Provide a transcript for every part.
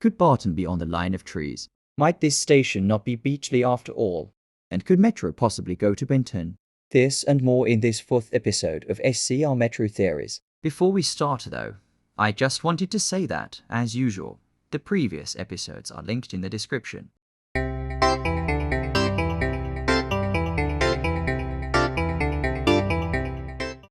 Could Barton be on the line of trees? Might this station not be Beechley after all? And could Metro possibly go to Benton? This and more in this 4th episode of SCR Metro Theories. Before we start though, I just wanted to say that, as usual, the previous episodes are linked in the description.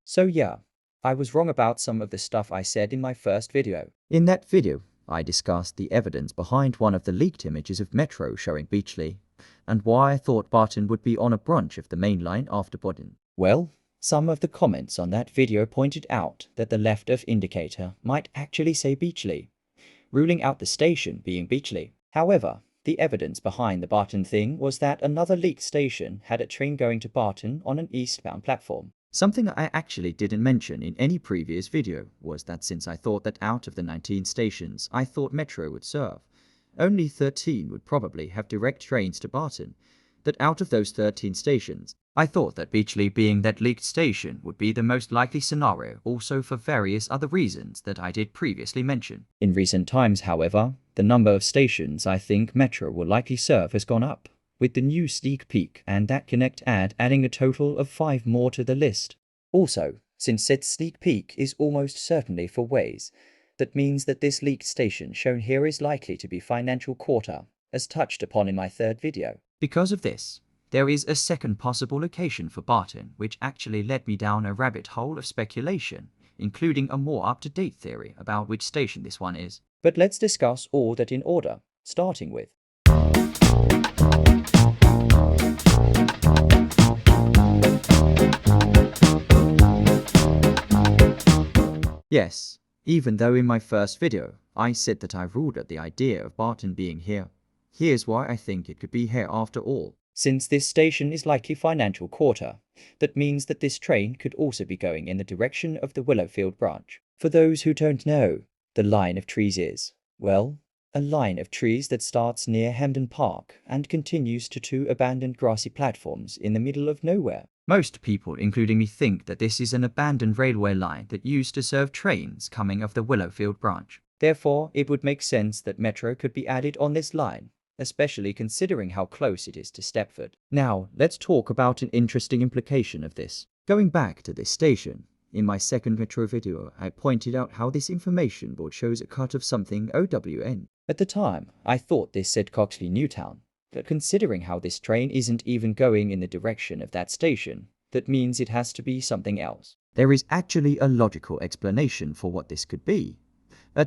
So yeah, I was wrong about some of the stuff I said in my first video. In that video, I discussed the evidence behind one of the leaked images of Metro showing Beechley, and why I thought Barton would be on a branch of the main line after Barton. Well, some of the comments on that video pointed out that the left of indicator might actually say Beechley, ruling out the station being Beechley. However, the evidence behind the Barton thing was that another leaked station had a train going to Barton on an eastbound platform. Something I actually didn't mention in any previous video was that since I thought that out of the 19 stations I thought Metro would serve, only 13 would probably have direct trains to Barton, that out of those 13 stations, I thought that Beechley being that leaked station would be the most likely scenario, also for various other reasons that I did previously mention. In recent times, however, the number of stations I think Metro will likely serve has gone up, with the new sneak peek and that Connect ad adding a total of 5 more to the list. Also, since said sneak peek is almost certainly for Waze, that means that this leaked station shown here is likely to be financial quarter, as touched upon in my 3rd video. Because of this, there is a second possible location for Barton, which actually led me down a rabbit hole of speculation, including a more up-to-date theory about which station this one is. But let's discuss all that in order, starting with Yes, even though in my first video, I said that I ruled out the idea of Barton being here. Here's why I think it could be here after all. Since this station is likely financial quarter, that means that this train could also be going in the direction of the Willowfield branch. For those who don't know, the line of trees is, well, a line of trees that starts near Hampden Park and continues to 2 abandoned grassy platforms in the middle of nowhere. Most people, including me, think that this is an abandoned railway line that used to serve trains coming off the Willowfield branch. Therefore, it would make sense that Metro could be added on this line, especially considering how close it is to Stepford. Now, let's talk about an interesting implication of this. Going back to this station, in my second Metro video, I pointed out how this information board shows a cut of something OWN. At the time, I thought this said Coxley Newtown, but considering how this train isn't even going in the direction of that station, that means it has to be something else. There is actually a logical explanation for what this could be.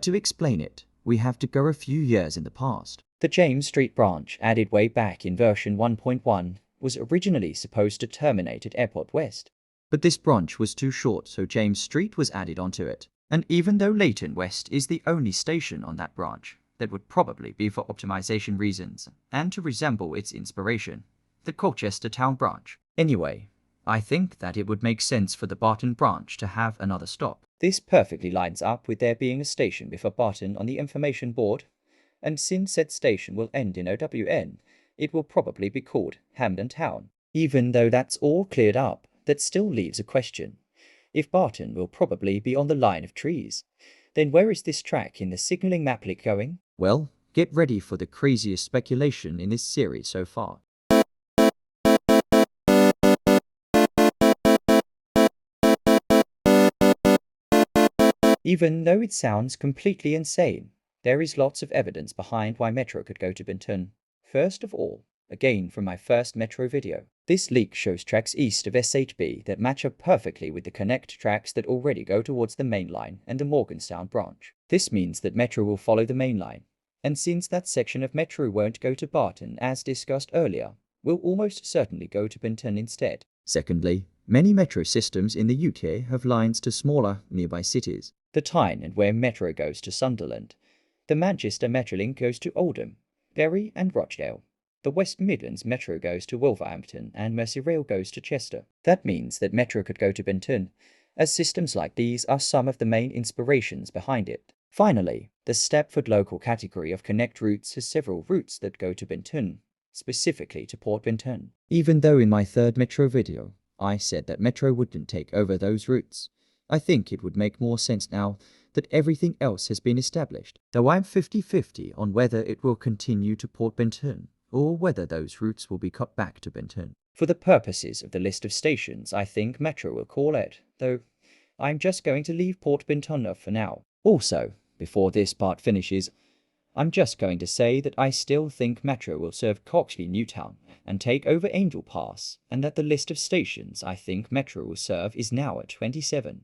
To explain it, we have to go a few years in the past. The James Street branch, added way back in version 1.1, was originally supposed to terminate at Airport West. But this branch was too short, so James Street was added onto it. And even though Leighton West is the only station on that branch, that would probably be for optimization reasons, and to resemble its inspiration, the Colchester Town branch. Anyway, I think that it would make sense for the Barton branch to have another stop. This perfectly lines up with there being a station before Barton on the information board, and since said station will end in OWN, it will probably be called Hampden Town. Even though that's all cleared up, that still leaves a question. If Barton will probably be on the line of trees, then where is this track in the signalling map link going? Well, get ready for the craziest speculation in this series so far. Even though it sounds completely insane, there is lots of evidence behind why Metro could go to Benton. First of all, again from my first Metro video, this leak shows tracks east of SHB that match up perfectly with the Connect tracks that already go towards the main line and the Morganstown branch. This means that Metro will follow the main line, and since that section of Metro won't go to Barton as discussed earlier, will almost certainly go to Benton instead. Secondly, many Metro systems in the UK have lines to smaller nearby cities. The Tyne and where Metro goes to Sunderland. The Manchester Metrolink goes to Oldham, Bury and Rochdale. The West Midlands Metro goes to Wolverhampton and Merseyrail goes to Chester. That means that Metro could go to Benton, as systems like these are some of the main inspirations behind it. Finally, the Stepford local category of Connect routes has several routes that go to Benton, specifically to Port Benton. Even though in my third Metro video, I said that Metro wouldn't take over those routes, I think it would make more sense now that everything else has been established, though I'm 50-50 on whether it will continue to Port Benton or whether those routes will be cut back to Benton. For the purposes of the list of stations, I think Metro will call it, though I'm just going to leave Port Benton off for now. Also, before this part finishes, I'm just going to say that I still think Metro will serve Coxley Newtown and take over Angel Pass, and that the list of stations I think Metro will serve is now at 27.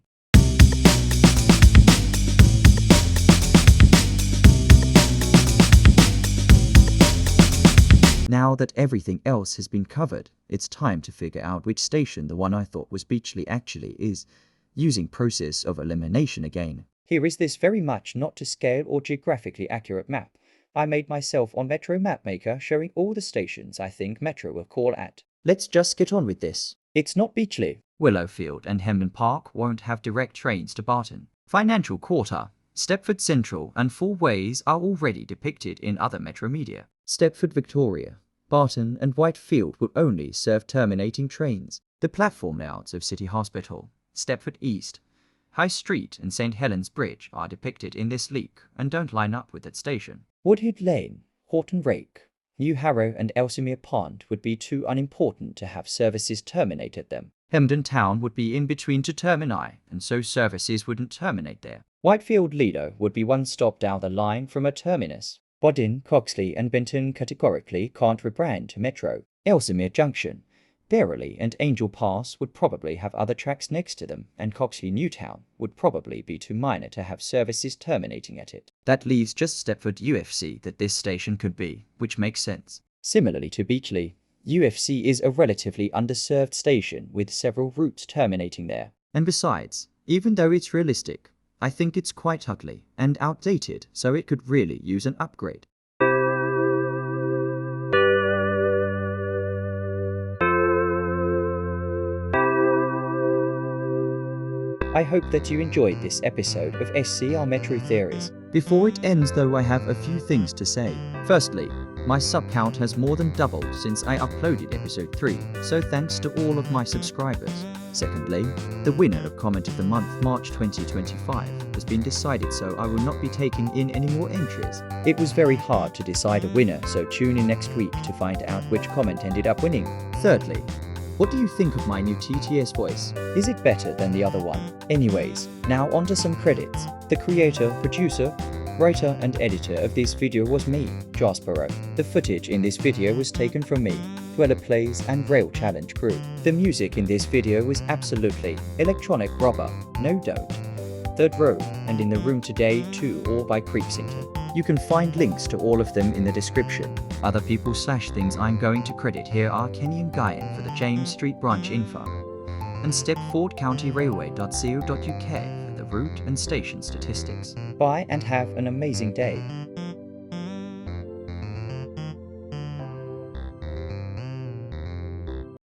Now that everything else has been covered, it's time to figure out which station the one I thought was Beechley actually is, using process of elimination again. Here is this very much not to scale or geographically accurate map I made myself on Metro Mapmaker, showing all the stations I think Metro will call at. Let's just get on with this. It's not Beechley. Willowfield and Hemden Park won't have direct trains to Barton. Financial Quarter, Stepford Central and Four Ways are already depicted in other Metro media. Stepford Victoria, Barton and Whitefield will only serve terminating trains. The platform layouts of City Hospital, Stepford East, High Street and St Helens Bridge are depicted in this leak and don't line up with that station. Woodhead Lane, Horton Rake, New Harrow and Ellesmere Pond would be too unimportant to have services terminate at them. Hemden Town would be in between two termini, and so services wouldn't terminate there. Whitefield Lido would be one stop down the line from a terminus. Bodin, Coxley and Benton categorically can't rebrand to Metro. Ellesmere Junction, Beechley and Angel Pass would probably have other tracks next to them, and Coxley Newtown would probably be too minor to have services terminating at it. That leaves just Stepford UFC that this station could be, which makes sense. Similarly to Beechley, UFC is a relatively underserved station with several routes terminating there. And besides, even though it's realistic, I think it's quite ugly and outdated, so it could really use an upgrade. I hope that you enjoyed this episode of SCR Metro Theories. Before it ends though, I have a few things to say. Firstly, my sub count has more than doubled since I uploaded episode 3, so thanks to all of my subscribers. Secondly, the winner of Comment of the Month March 2025 has been decided, so I will not be taking in any more entries. It was very hard to decide a winner, so tune in next week to find out which comment ended up winning. Thirdly, what do you think of my new TTS voice? Is it better than the other one? Anyways, now onto some credits. The creator, producer, writer and editor of this video was me, Jaspero. The footage in this video was taken from me, Dweller Plays and Rail Challenge crew. The music in this video was absolutely electronic rubber, no doubt. Third Row and In the Room Today 2 all by Creepsington. You can find links to all of them in the description. Other people/things I'm going to credit here are Kenny and Guyan for the James Street branch info, and stepfordcountyrailway.co.uk for the route and station statistics. Bye and have an amazing day.